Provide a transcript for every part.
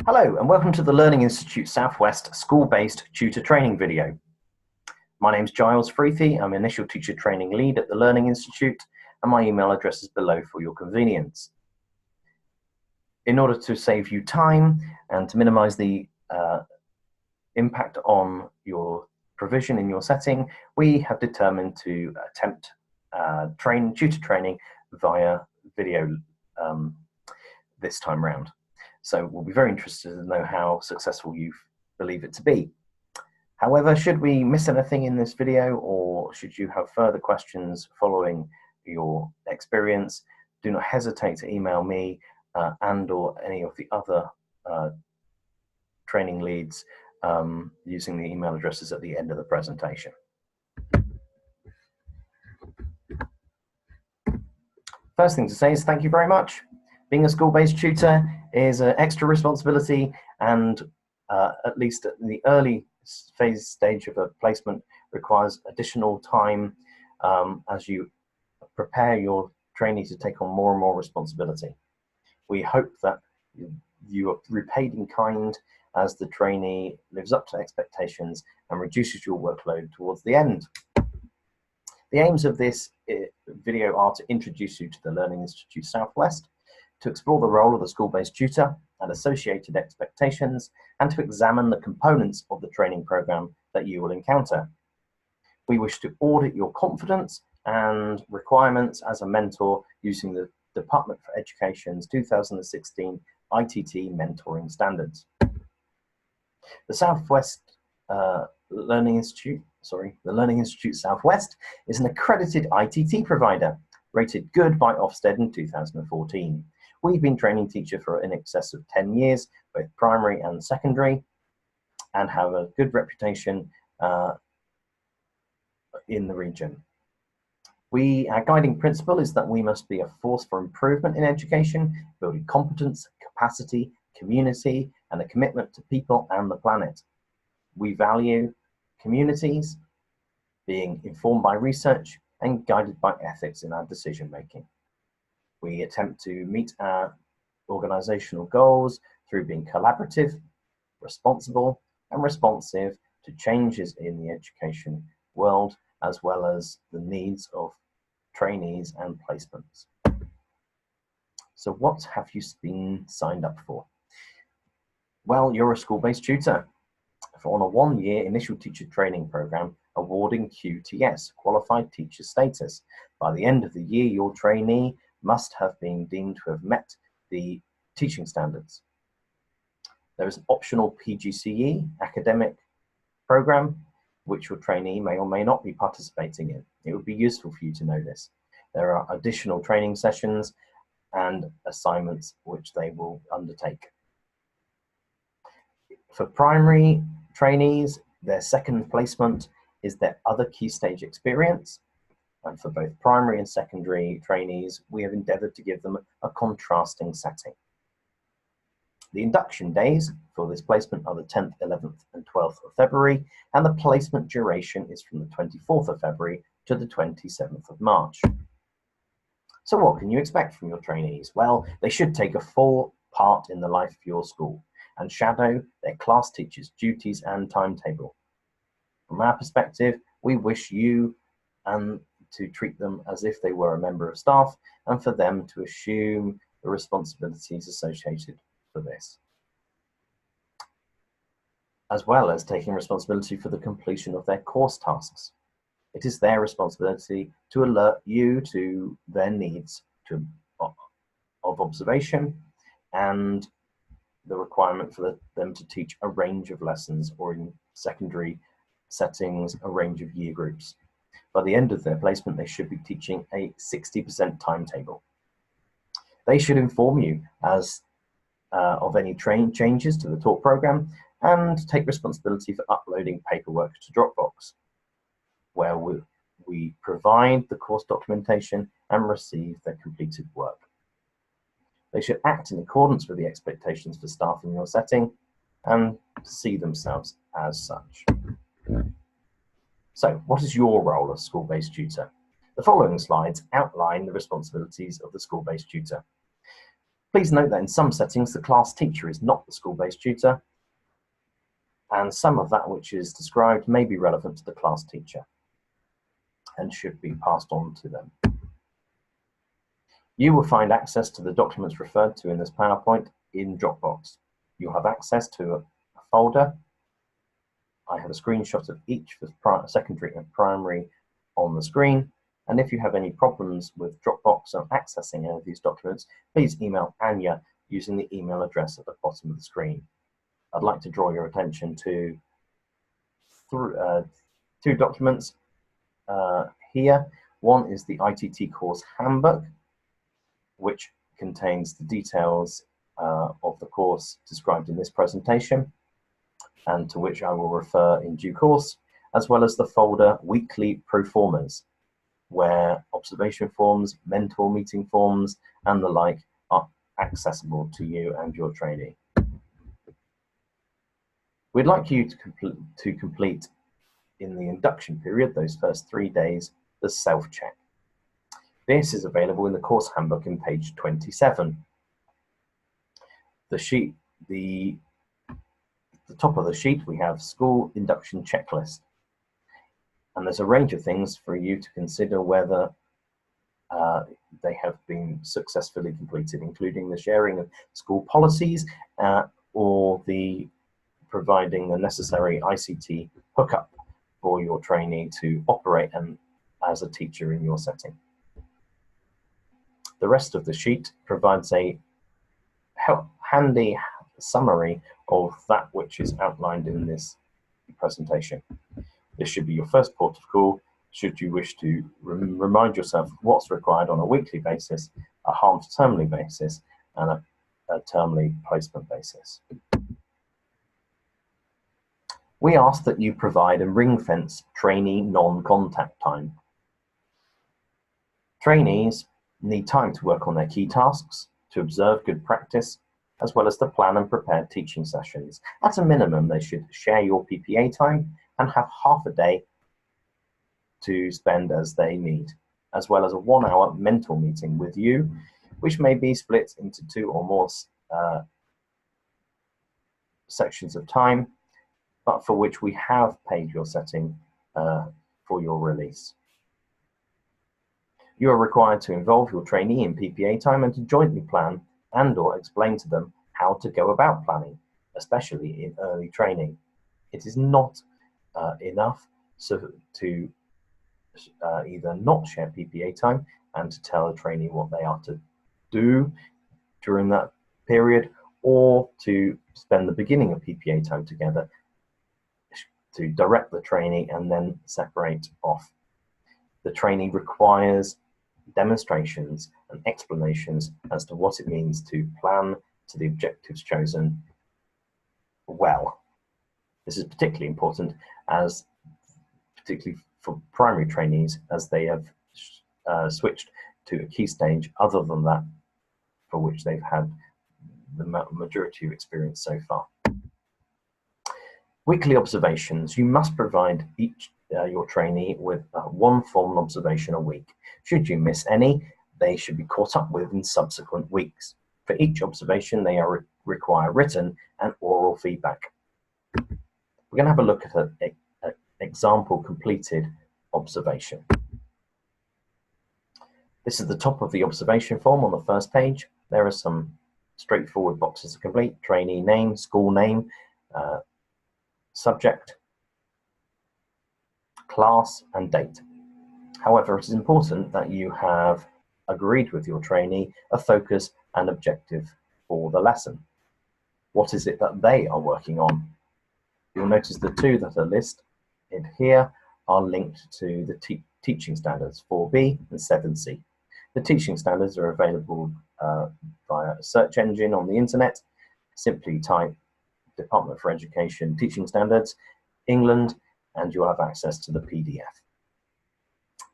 Hello and welcome to the Learning Institute Southwest school-based tutor training video. My name's Giles Freethy. I'm Initial Teacher Training Lead at the Learning Institute, and my email address is below for your convenience. In order to save you time and to minimize the impact on your provision in your setting, we have determined to attempt tutor training via video this time round. So we'll be very interested to know how successful you believe it to be. However, should we miss anything in this video, or should you have further questions following your experience, do not hesitate to email me and or any of the other training leads using the email addresses at the end of the presentation. First thing to say is thank you very much. Being a school-based tutor is an extra responsibility, and at least at the early phase stage of a placement requires additional time as you prepare your trainee to take on more and more responsibility. We hope that you are repaid in kind as the trainee lives up to expectations and reduces your workload towards the end. The aims of this video are to introduce you to the Learning Institute Southwest, to explore the role of the school-based tutor and associated expectations, and to examine the components of the training program that you will encounter. We wish to audit your confidence and requirements as a mentor using the Department for Education's 2016 ITT mentoring standards. The Learning Institute Southwest is an accredited ITT provider, rated good by Ofsted in 2014. We've been training teachers for in excess of 10 years, both primary and secondary, and have a good reputation in the region. Our guiding principle is that we must be a force for improvement in education, building competence, capacity, community, and a commitment to people and the planet. We value communities, being informed by research and guided by ethics in our decision making. We attempt to meet our organizational goals through being collaborative, responsible, and responsive to changes in the education world, as well as the needs of trainees and placements. So what have you been signed up for? Well, you're a school-based tutor on a one-year initial teacher training program awarding QTS, Qualified Teacher Status. By the end of the year, your trainee must have been deemed to have met the teaching standards. There is an optional PGCE academic program which your trainee may or may not be participating in. It would be useful for you to know this. There are additional training sessions and assignments which they will undertake. For primary trainees, their second placement is their other key stage experience. And for both primary and secondary trainees, we have endeavoured to give them a contrasting setting. The induction days for this placement are the 10th, 11th and 12th of February, and the placement duration is from the 24th of February to the 27th of March. So what can you expect from your trainees? Well, they should take a full part in the life of your school and shadow their class teachers' duties and timetable. From our perspective, we wish you to treat them as if they were a member of staff, and for them to assume the responsibilities associated for this, as well as taking responsibility for the completion of their course tasks. It is their responsibility to alert you to their needs of observation and the requirement for them to teach a range of lessons, or in secondary settings, a range of year groups. By the end of their placement, they should be teaching a 60% timetable. They should inform you of any changes to the taught program and take responsibility for uploading paperwork to Dropbox, where we provide the course documentation and receive their completed work. They should act in accordance with the expectations for staff in your setting and see themselves as such. So, what is your role as school-based tutor? The following slides outline the responsibilities of the school-based tutor. Please note that in some settings, the class teacher is not the school-based tutor, and some of that which is described may be relevant to the class teacher and should be passed on to them. You will find access to the documents referred to in this PowerPoint in Dropbox. You'll have access to a folder. I have a screenshot of each for secondary and primary on the screen. And if you have any problems with Dropbox or accessing any of these documents, please email Anya using the email address at the bottom of the screen. I'd like to draw your attention to two documents here. One is the ITT course handbook, which contains the details of the course described in this presentation, and to which I will refer in due course, as well as the folder Weekly Proformas, where observation forms, mentor meeting forms, and the like are accessible to you and your trainee. We'd like you to complete in the induction period, those first 3 days, the self-check. This is available in the course handbook in page 27. The top of the sheet, we have school induction checklist. And there's a range of things for you to consider whether they have been successfully completed, including the sharing of school policies or the providing the necessary ICT hookup for your trainee to operate as a teacher in your setting. The rest of the sheet provides a handy summary of that which is outlined in this presentation. This should be your first port of call should you wish to remind yourself what's required on a weekly basis, a half-termly basis, and a termly placement basis. We ask that you provide a ring-fence trainee non-contact time. Trainees need time to work on their key tasks, to observe good practice, as well as to plan and prepare teaching sessions. At a minimum, they should share your PPA time and have half a day to spend as they need, as well as a 1-hour mentor meeting with you, which may be split into 2 or more sections of time, but for which we have paid your setting for your release. You are required to involve your trainee in PPA time and to jointly plan and/or explain to them how to go about planning, especially in early training. It is not enough to either not share PPA time and to tell a trainee what they are to do during that period, or to spend the beginning of PPA time together to direct the trainee and then separate off. The trainee requires demonstrations and explanations as to what it means to plan to the objectives chosen well. This is particularly important particularly for primary trainees, as they have switched to a key stage other than that for which they've had the majority of experience so far. Weekly observations. You must provide your trainee with one formal observation a week. Should you miss any, they should be caught up with in subsequent weeks. For each observation, they require written and oral feedback. We're going to have a look at an example completed observation. This is the top of the observation form on the first page. There are some straightforward boxes to complete: trainee name, school name, subject, class, and date. However, it is important that you have agreed with your trainee a focus and objective for the lesson. What is it that they are working on? You'll notice the 2 that are listed here are linked to the teaching standards 4B and 7C. The teaching standards are available via a search engine on the internet. Simply type Department for Education Teaching Standards, England, and you'll have access to the PDF.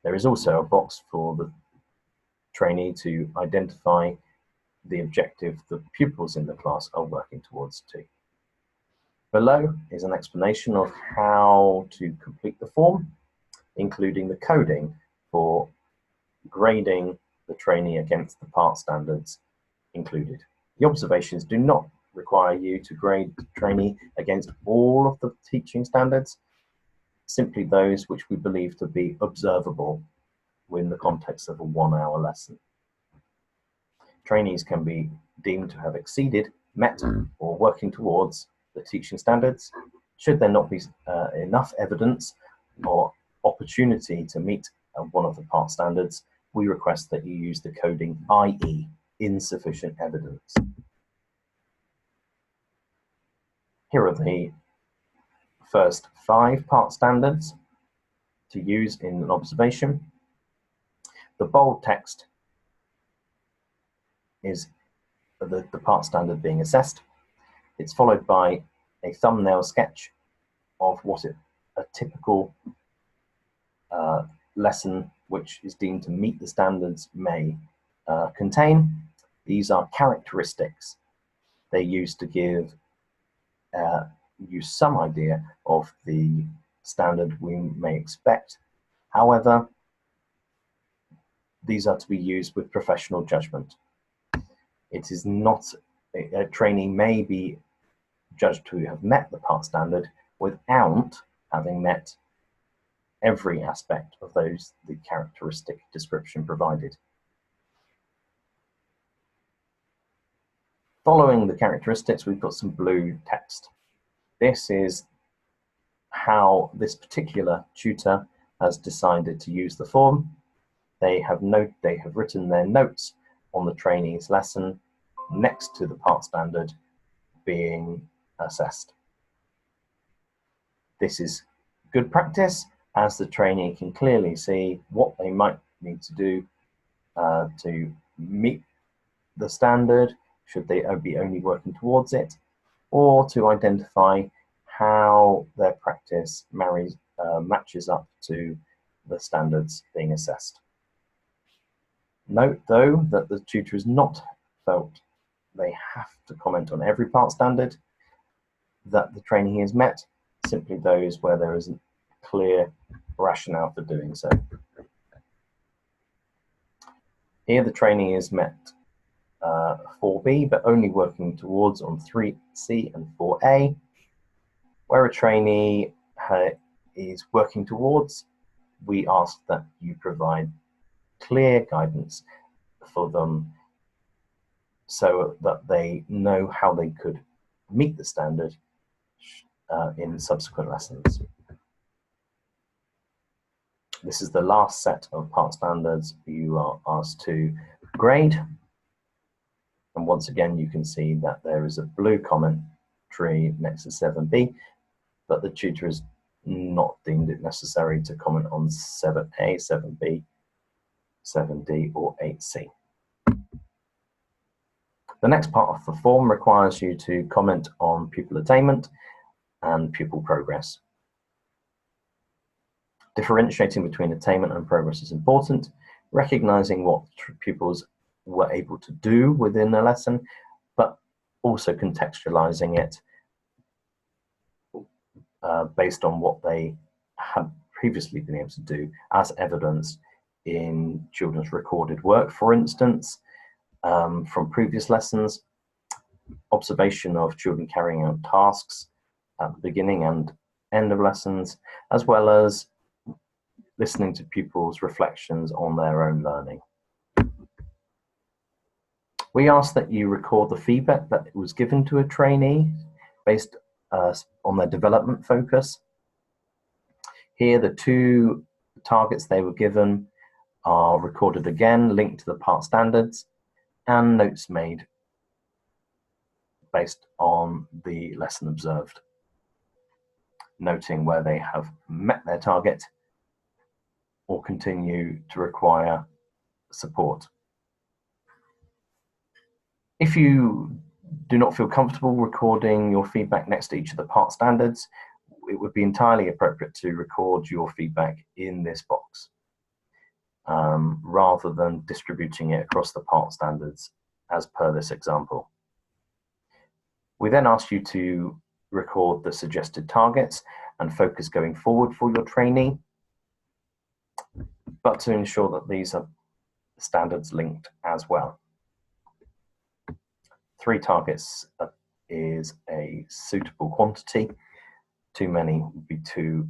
There is also a box for the trainee to identify the objective the pupils in the class are working towards too. Below is an explanation of how to complete the form, including the coding for grading the trainee against the part standards included. The observations do not require you to grade the trainee against all of the teaching standards, simply those which we believe to be observable within the context of a 1-hour lesson. Trainees can be deemed to have exceeded, met, or working towards the teaching standards. Should there not be enough evidence or opportunity to meet one of the part standards, we request that you use the coding i.e. insufficient evidence. Here are the first 5 part standards to use in an observation. The bold text is the part standard being assessed. It's followed by a thumbnail sketch of what a typical lesson which is deemed to meet the standards may contain. These are characteristics. They used to give you some idea of the standard we may expect. However, these are to be used with professional judgment. It is not, a trainee may be judged to have met the part standard without having met every aspect of the characteristic description provided. Following the characteristics, we've got some blue text. This is how this particular tutor has decided to use the form. They have written their notes on the trainee's lesson next to the part standard being assessed. This is good practice, as the trainee can clearly see what they might need to do to meet the standard, should they be only working towards it, or to identify how their practice matches up to the standards being assessed. Note, though, that the tutor has not felt they have to comment on every part standard that the trainee has met, simply those where there is a clear rationale for doing so. Here the trainee has met 4B, but only working towards on 3C and 4A. Where a trainee is working towards, we ask that you provide clear guidance for them so that they know how they could meet the standard in subsequent lessons. This is the last set of part standards you are asked to grade. And once again, you can see that there is a blue commentary next to 7B, but the tutor has not deemed it necessary to comment on 7A, 7B, 7D, or 8C. The next part of the form requires you to comment on pupil attainment and pupil progress. Differentiating between attainment and progress is important, recognizing what pupils were able to do within a lesson, but also contextualizing it based on what they had previously been able to do, as evidenced in children's recorded work, for instance, from previous lessons, observation of children carrying out tasks at the beginning and end of lessons, as well as listening to pupils' reflections on their own learning. We ask that you record the feedback that was given to a trainee based on their development focus. Here, the 2 targets they were given are recorded again, linked to the part standards, and notes made based on the lesson observed, noting where they have met their target or continue to require support. If you do not feel comfortable recording your feedback next to each of the part standards, it would be entirely appropriate to record your feedback in this box, rather than distributing it across the part standards as per this example. We then ask you to record the suggested targets and focus going forward for your trainee, but to ensure that these are standards linked as well. 3 targets is a suitable quantity. Too many would be too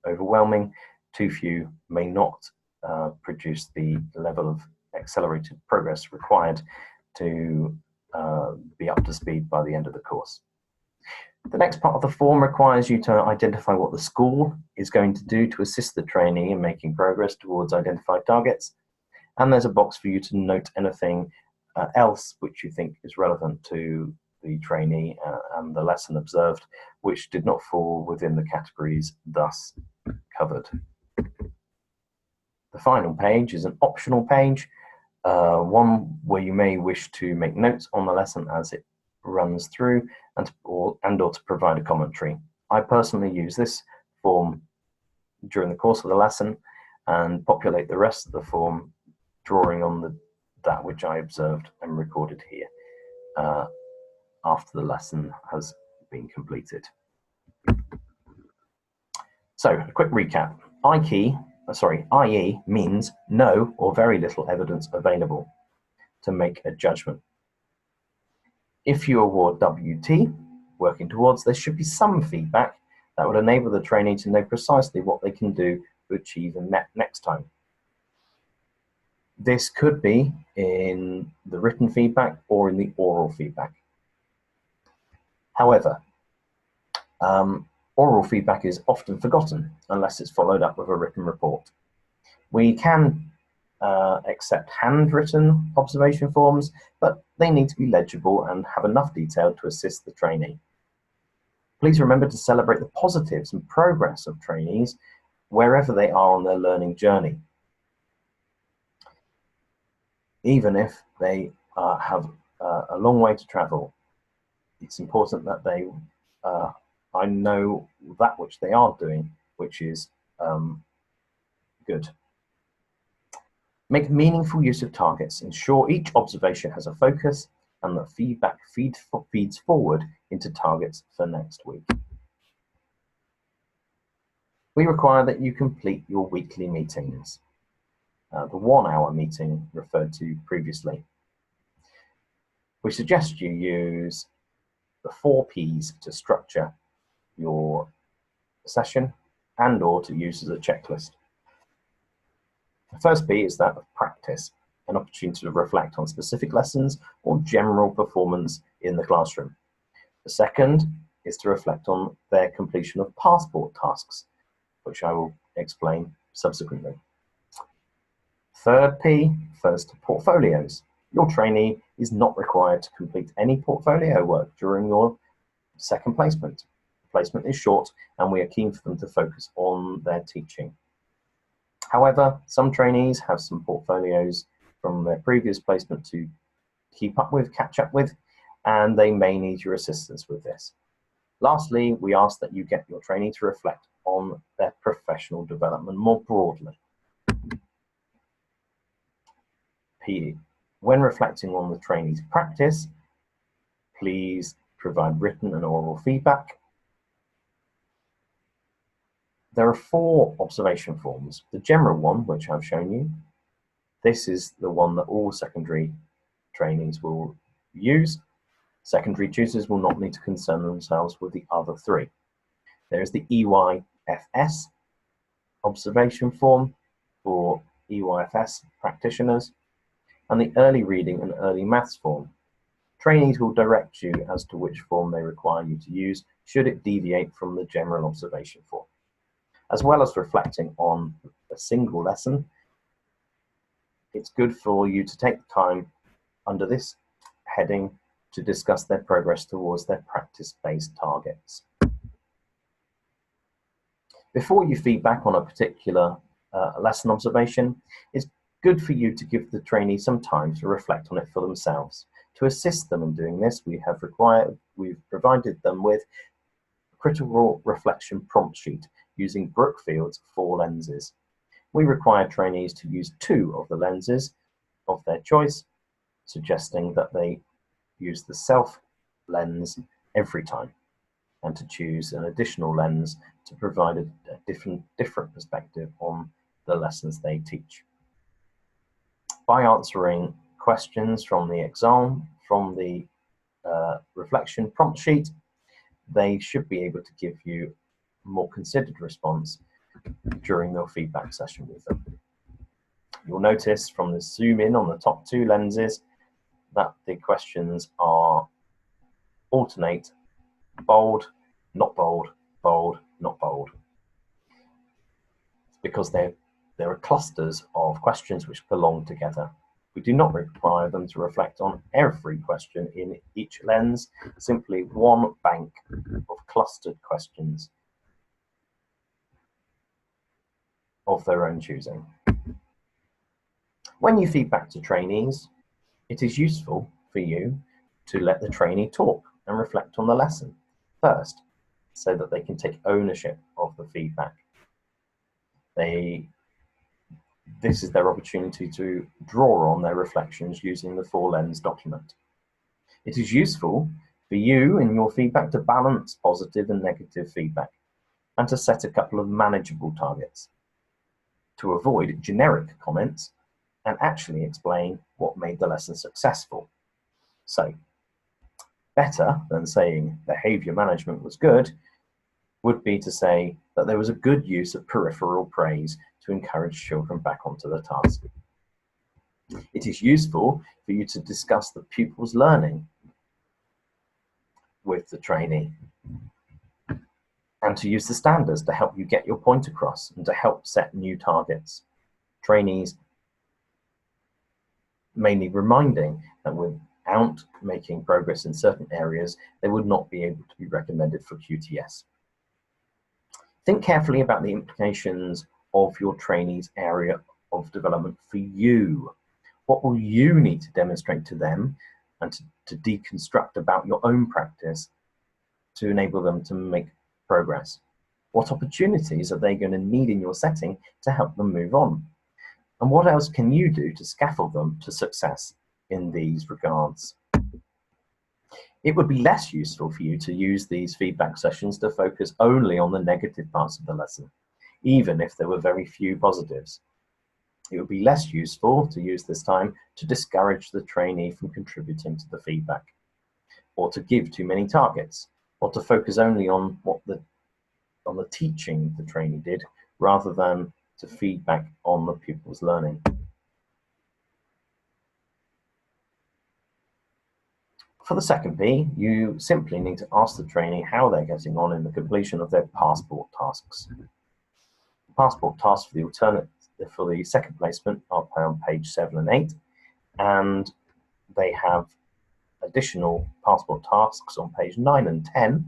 overwhelming. Too few may not produce the level of accelerated progress required to be up to speed by the end of the course. The next part of the form requires you to identify what the school is going to do to assist the trainee in making progress towards identified targets. And there's a box for you to note anything else which you think is relevant to the trainee and the lesson observed, which did not fall within the categories thus covered. The final page is an optional page, one where you may wish to make notes on the lesson as it runs through and or to provide a commentary. I personally use this form during the course of the lesson and populate the rest of the form, drawing on that which I observed and recorded here after the lesson has been completed. So, a quick recap. IE means no or very little evidence available to make a judgment. If you award WT, working towards, there should be some feedback that would enable the trainee to know precisely what they can do to achieve next time. This could be in the written feedback or in the oral feedback. However, oral feedback is often forgotten unless it's followed up with a written report. We can accept handwritten observation forms, but they need to be legible and have enough detail to assist the trainee. Please remember to celebrate the positives and progress of trainees wherever they are on their learning journey. Even if they have a long way to travel, it's important that they I know that which they are doing, which is good. Make meaningful use of targets. Ensure each observation has a focus and that feedback feeds forward into targets for next week. We require that you complete your weekly meetings, the 1-hour meeting referred to previously. We suggest you use the 4 Ps to structure your session and/or to use as a checklist. The first P is that of practice, an opportunity to reflect on specific lessons or general performance in the classroom. The second is to reflect on their completion of passport tasks, which I will explain subsequently. Third P refers to portfolios. Your trainee is not required to complete any portfolio work during your second placement. The placement is short and we are keen for them to focus on their teaching. However, some trainees have some portfolios from their previous placement to keep up with, catch up with, and they may need your assistance with this. Lastly, we ask that you get your trainee to reflect on their professional development more broadly. P. When reflecting on the trainee's practice, please provide written and oral feedback. There are 4 observation forms. The general one, which I've shown you, this is the one that all secondary trainees will use. Secondary tutors will not need to concern themselves with the other 3. There is the EYFS observation form for EYFS practitioners, and the early reading and early maths form. Trainees will direct you as to which form they require you to use should it deviate from the general observation form. As well as reflecting on a single lesson, it's good for you to take the time under this heading to discuss their progress towards their practice-based targets. Before you feedback on a particular lesson observation, it's good for you to give the trainee some time to reflect on it for themselves. To assist them in doing this, we've provided them with a critical reflection prompt sheet using Brookfield's 4 lenses. We require trainees to use 2 of the lenses of their choice, suggesting that they use the self lens every time, and to choose an additional lens to provide a different perspective on the lessons they teach. By answering questions from the exam from the reflection prompt sheet, they should be able to give you a more considered response during your feedback session with them. You'll notice from the zoom in on the top two lenses that the questions are alternate bold, not bold, bold, not bold. It's because there are clusters of questions which belong together. We do not require them to reflect on every question in each lens, simply one bank of clustered questions of their own choosing. When you feedback to trainees, it is useful for you to let the trainee talk and reflect on the lesson first, so that they can take ownership of the feedback. This is their opportunity to draw on their reflections using the 4-lens document. It is useful for you in your feedback to balance positive and negative feedback and to set a couple of manageable targets, to avoid generic comments and actually explain what made the lesson successful. So, better than saying behavior management was good would be to say that there was a good use of peripheral praise to encourage children back onto the task. It is useful for you to discuss the pupil's learning with the trainee and to use the standards to help you get your point across and to help set new targets. Trainees may need reminding that without making progress in certain areas, they would not be able to be recommended for QTS. Think carefully about the implications of your trainee's area of development for you. What will you need to demonstrate to them and to deconstruct about your own practice to enable them to make progress? What opportunities are they going to need in your setting to help them move on? And what else can you do to scaffold them to success in these regards? It would be less useful for you to use these feedback sessions to focus only on the negative parts of the lesson, even if there were very few positives. It would be less useful to use this time to discourage the trainee from contributing to the feedback, or to give too many targets, or to focus only on the teaching the trainee did, rather than to feedback on the pupil's learning. For the second P, you simply need to ask the trainee how they're getting on in the completion of their passport tasks. Passport tasks for the second placement are on page 7 and 8, and they have additional passport tasks on page 9 and 10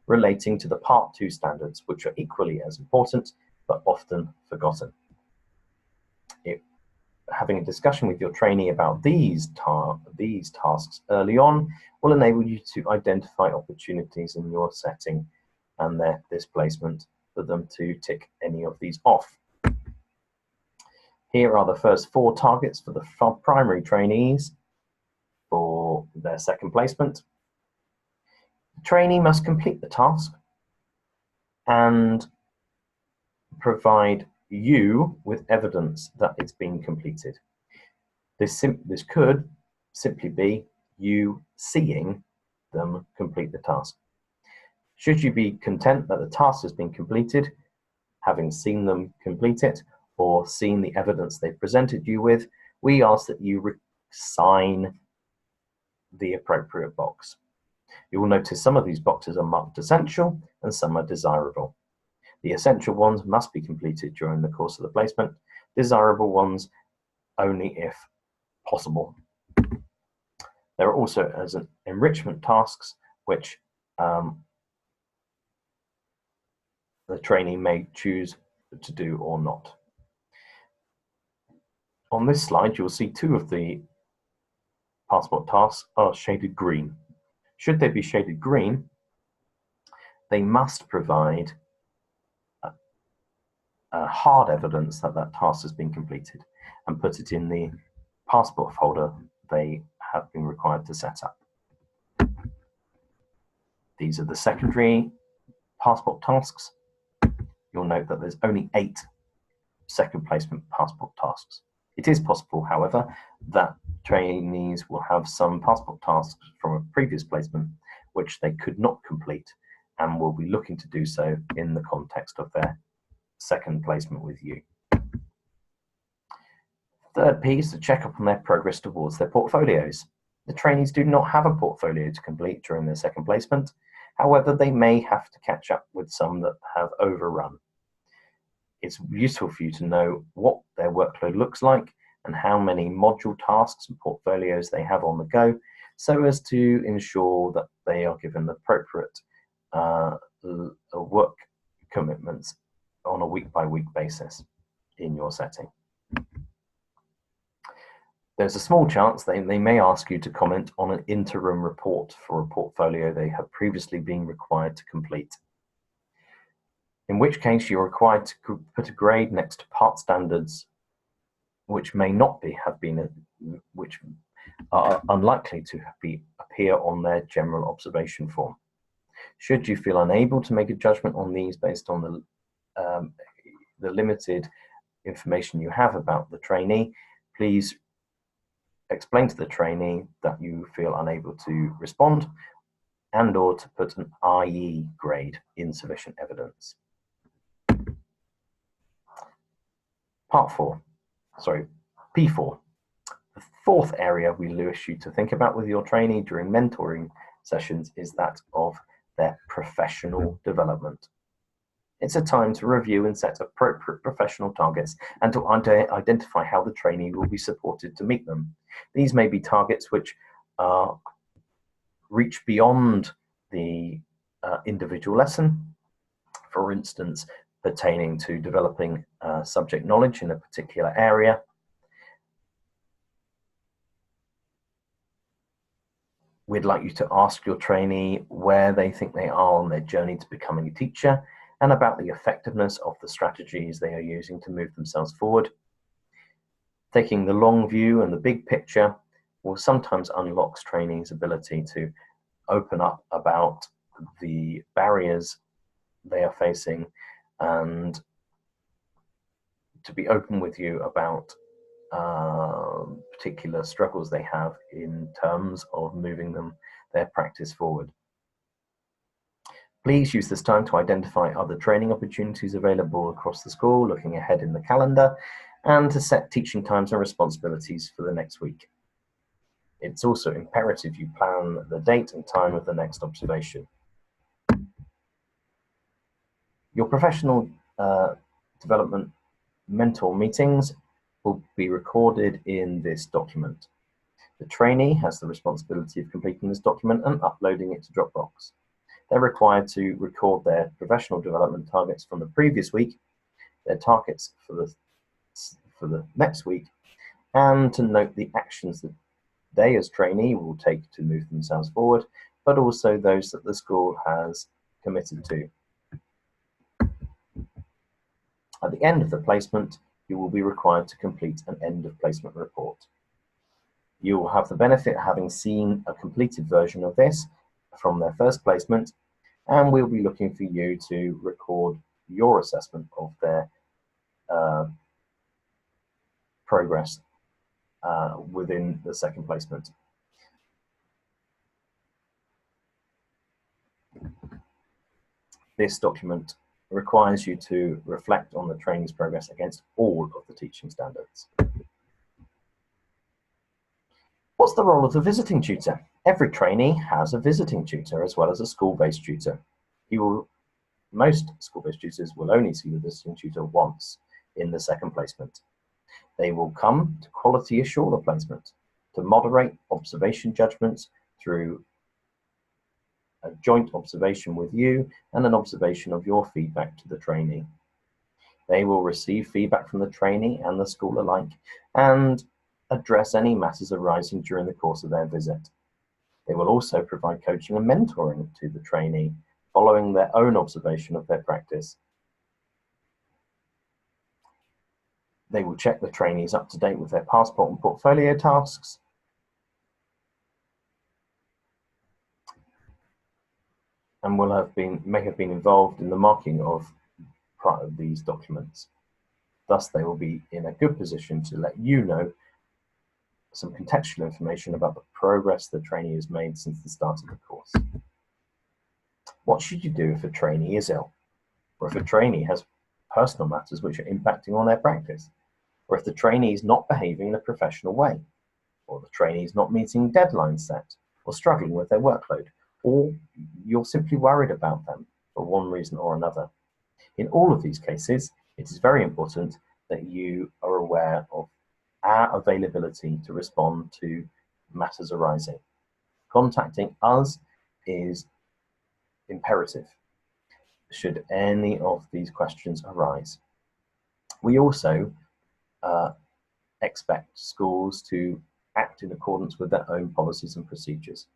relating to the Part 2 standards, which are equally as important but often forgotten. Having a discussion with your trainee about these tasks early on will enable you to identify opportunities in your setting and their displacement for them to tick any of these off. Here are the first 4 targets for the primary trainees for their second placement. The trainee must complete the task and provide you with evidence that it's been completed. This could simply be you seeing them complete the task. Should you be content that the task has been completed, having seen them complete it, or seen the evidence they presented you with, we ask that you sign the appropriate box. You will notice some of these boxes are marked essential and some are desirable. The essential ones must be completed during the course of the placement, desirable ones only if possible. There are also enrichment tasks which the trainee may choose to do or not. On this slide, you'll see 2 of the passport tasks are shaded green. Should they be shaded green, they must provide hard evidence that that task has been completed and put it in the passport folder they have been required to set up. These are the secondary passport tasks. You'll note that there's only 8 second placement passport tasks. It is possible, however, that trainees will have some passport tasks from a previous placement which they could not complete and will be looking to do so in the context of their second placement with you. Third P is to check up on their progress towards their portfolios. The trainees do not have a portfolio to complete during their second placement. However, they may have to catch up with some that have overrun. It's useful for you to know what their workload looks like and how many module tasks and portfolios they have on the go, so as to ensure that they are given appropriate work commitments on a week-by-week basis in your setting. There's a small chance they may ask you to comment on an interim report for a portfolio they have previously been required to complete, in which case you're required to put a grade next to part standards which may not which are unlikely to appear on their general observation form. Should you feel unable to make a judgment on these based on the limited information you have about the trainee, please explain to the trainee that you feel unable to respond and/or to put an IE grade, insufficient evidence. P4. The fourth area we wish you to think about with your trainee during mentoring sessions is that of their professional development. It's a time to review and set appropriate professional targets and to identify how the trainee will be supported to meet them. These may be targets which reach beyond the individual lesson, for instance, pertaining to developing subject knowledge in a particular area. We'd like you to ask your trainee where they think they are on their journey to becoming a teacher and about the effectiveness of the strategies they are using to move themselves forward. Taking the long view and the big picture will sometimes unlock trainees' ability to open up about the barriers they are facing and to be open with you about particular struggles they have in terms of moving their practice forward. Please use this time to identify other training opportunities available across the school, looking ahead in the calendar, and to set teaching times and responsibilities for the next week. It's also imperative you plan the date and time of the next observation. Your professional development mentor meetings will be recorded in this document. The trainee has the responsibility of completing this document and uploading it to Dropbox. They're required to record their professional development targets from the previous week, their targets for the next week, and to note the actions that they as trainee will take to move themselves forward, but also those that the school has committed to. At the end of the placement, you will be required to complete an end of placement report. You will have the benefit of having seen a completed version of this from their first placement, and we'll be looking for you to record your assessment of their progress within the second placement. This document requires you to reflect on the trainee's progress against all of the teaching standards. What's the role of the visiting tutor? Every trainee has a visiting tutor as well as a school-based tutor. Most school-based tutors will only see the visiting tutor once in the second placement. They will come to quality assure the placement, to moderate observation judgments through a joint observation with you and an observation of your feedback to the trainee. They will receive feedback from the trainee and the school alike and address any matters arising during the course of their visit. They will also provide coaching and mentoring to the trainee following their own observation of their practice. They will check the trainees up to date with their passport and portfolio tasks. And may have been involved in the marking of these documents. Thus, they will be in a good position to let you know some contextual information about the progress the trainee has made since the start of the course. What should you do if a trainee is ill, or if a trainee has personal matters which are impacting on their practice, or if the trainee is not behaving in a professional way, or the trainee is not meeting deadlines set, or struggling with their workload, or you're simply worried about them for one reason or another? In all of these cases, it is very important that you are aware of our availability to respond to matters arising. Contacting us is imperative should any of these questions arise. We also expect schools to act in accordance with their own policies and procedures,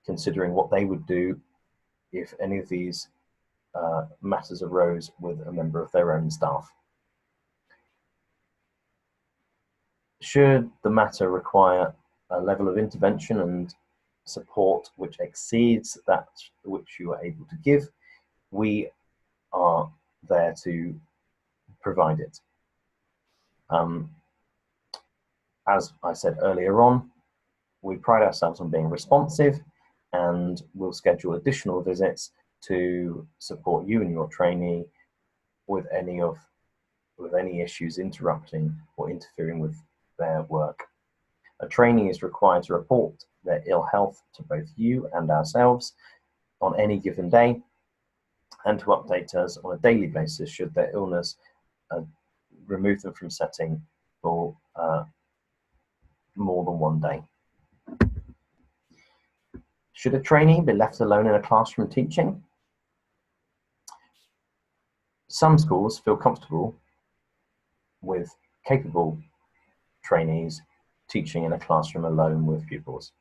considering what they would do if any of these matters arose with a member of their own staff. Should the matter require a level of intervention and support which exceeds that which you are able to give, we are there to provide it. As I said earlier on, we pride ourselves on being responsive, and we'll schedule additional visits to support you and your trainee with any issues interrupting or interfering with their work. A trainee is required to report their ill health to both you and ourselves on any given day, and to update us on a daily basis should their illness remove them from setting for more than one day. Should a trainee be left alone in a classroom teaching? Some schools feel comfortable with capable trainees teaching in a classroom alone with pupils.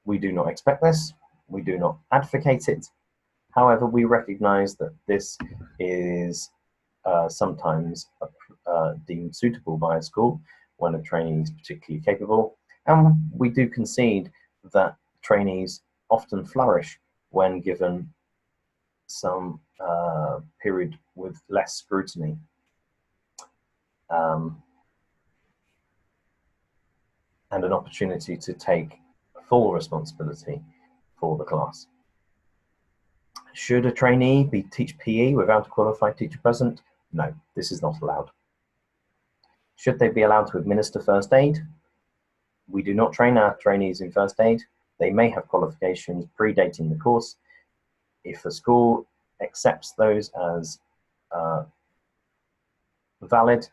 We do not expect this. We do not advocate it. However, we recognize that this is sometimes deemed suitable by a school when a trainee is particularly capable, and we do concede that trainees often flourish when given some period with less scrutiny. And an opportunity to take full responsibility for the class. Should a trainee teach PE without a qualified teacher present? No, this is not allowed. Should they be allowed to administer first aid? We do not train our trainees in first aid. They may have qualifications predating the course. If a school accepts those as valid,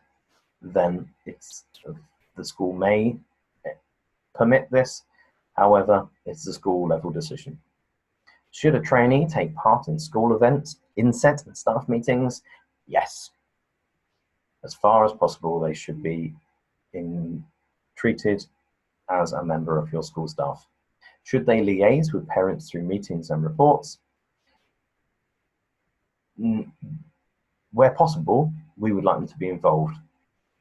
then the school may permit this. However, it's a school level decision. Should a trainee take part in school events, inset and staff meetings? Yes. As far as possible, they should be treated as a member of your school staff. Should they liaise with parents through meetings and reports? Where possible, we would like them to be involved.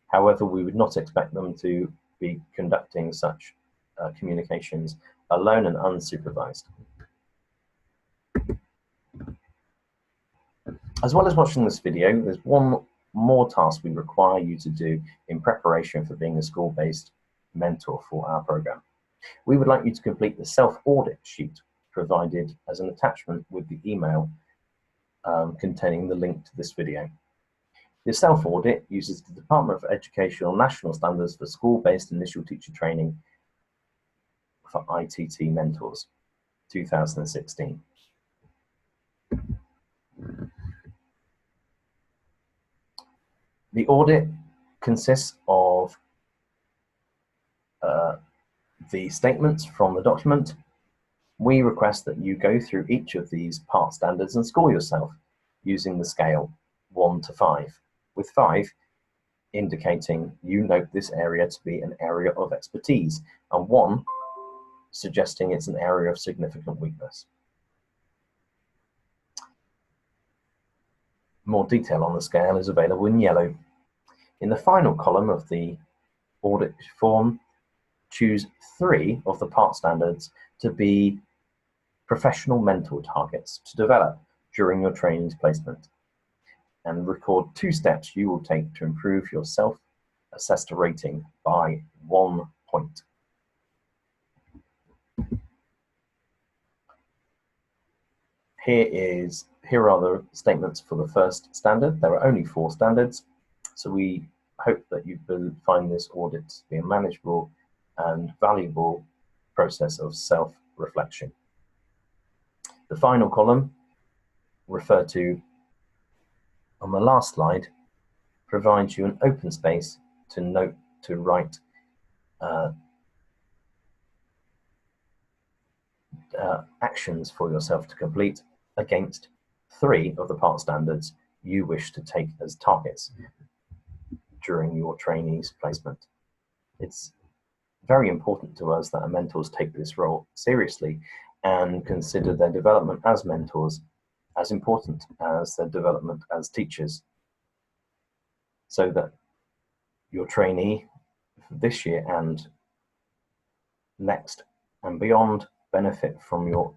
However, we would not expect them to be conducting such communications alone and unsupervised. As well as watching this video, there's one more task we require you to do in preparation for being a school-based mentor for our program. We would like you to complete the self-audit sheet provided as an attachment with the email containing the link to this video. The self-audit uses the Department of Educational National Standards for School-Based Initial Teacher Training for ITT Mentors, 2016. The audit consists of the statements from the document. We request that you go through each of these part standards and score yourself using the scale 1 to 5, with 5 indicating you note this area to be an area of expertise, and 1 suggesting it's an area of significant weakness. More detail on the scale is available in yellow. In the final column of the audit form, choose 3 of the part standards to be professional mentor targets to develop during your trainee's placement, and record 2 steps you will take to improve your self-assessed rating by 1 point. Here are the statements for the first standard. There are only 4 standards, so we hope that you will find this audit to be a manageable and valuable process of self-reflection. The final column, referred to on the last slide, provides you an open space to write actions for yourself to complete against 3 of the part standards you wish to take as targets during your trainee's placement. It's very important to us that our mentors take this role seriously and consider their development as mentors as important as their development as teachers, so that your trainee this year and next and beyond benefit from your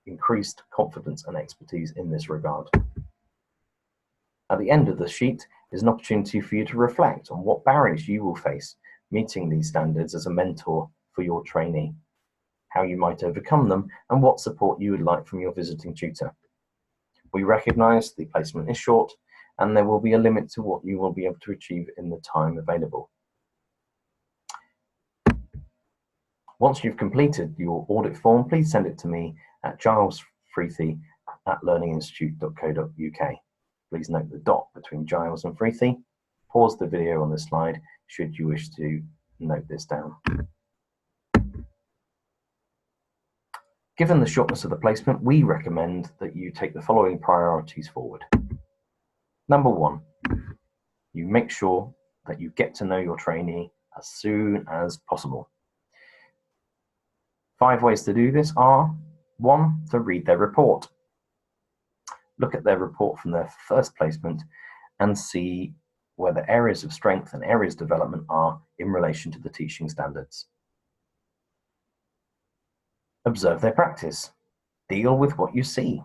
increased confidence and expertise in this regard. At the end of the sheet is an opportunity for you to reflect on what barriers you will face meeting these standards as a mentor for your trainee, how you might overcome them, and what support you would like from your visiting tutor. We recognise the placement is short and there will be a limit to what you will be able to achieve in the time available. Once you've completed your audit form, please send it to me at gilesfreethy@learninginstitute.co.uk. Please note the dot between Giles and Freethy. Pause the video on this slide should you wish to note this down. Given the shortness of the placement, we recommend that you take the following priorities forward. Number 1, you make sure that you get to know your trainee as soon as possible. 5 ways to do this are: 1, to read their report. Look at their report from their first placement and see where the areas of strength and areas of development are in relation to the teaching standards. Observe their practice. Deal with what you see.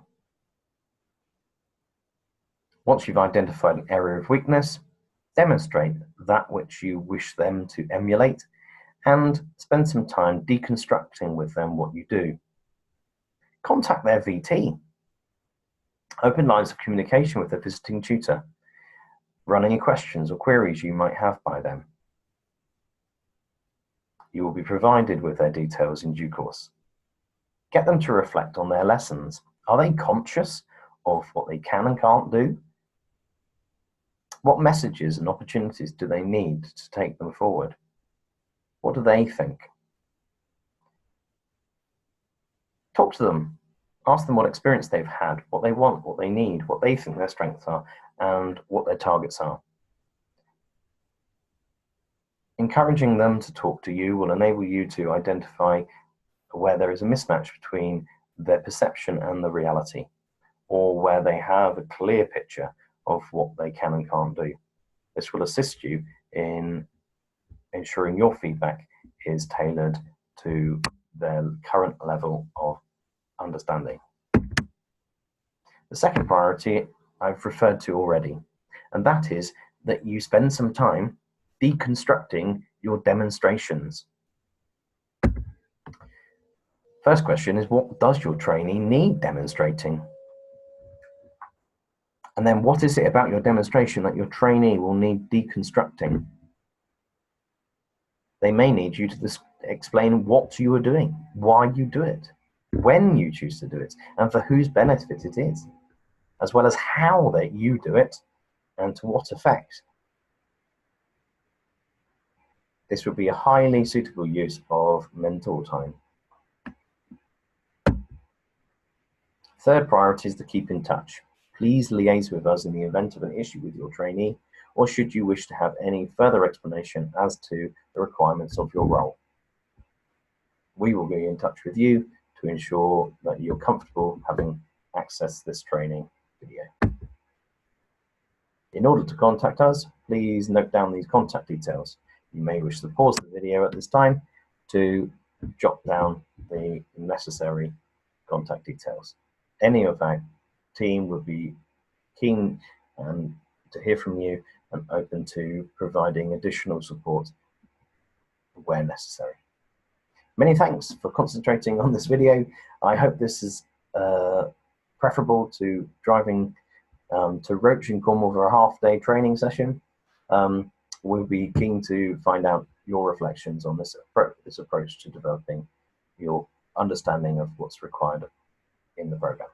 Once you've identified an area of weakness, demonstrate that which you wish them to emulate and spend some time deconstructing with them what you do. Contact their VT. Open lines of communication with the visiting tutor. Run any questions or queries you might have by them. You will be provided with their details in due course. Get them to reflect on their lessons. Are they conscious of what they can and can't do? What messages and opportunities do they need to take them forward? What do they think? Talk to them. Ask them what experience they've had, what they want, what they need, what they think their strengths are, and what their targets are. Encouraging them to talk to you will enable you to identify where there is a mismatch between their perception and the reality, or where they have a clear picture of what they can and can't do. This will assist you in ensuring your feedback is tailored to their current level of understanding. The second priority I've referred to already, and that is that you spend some time deconstructing your demonstrations. First question is, what does your trainee need demonstrating? And then what is it about your demonstration that your trainee will need deconstructing? They may need you to explain what you are doing, why you do it, when you choose to do it, and for whose benefit it is, as well as how that you do it and to what effect. This would be a highly suitable use of mentor time. Third priority is to keep in touch. Please liaise with us in the event of an issue with your trainee, or should you wish to have any further explanation as to the requirements of your role. We will be in touch with you to ensure that you're comfortable having access to this training video. In order to contact us, please note down these contact details. You may wish to pause the video at this time to jot down the necessary contact details. Any of our team would be keen to hear from you and open to providing additional support where necessary. Many thanks for concentrating on this video. I hope this is preferable to driving to Roach in Cornwall for a half-day training session. We'll be keen to find out your reflections on this approach to developing your understanding of what's required in the program.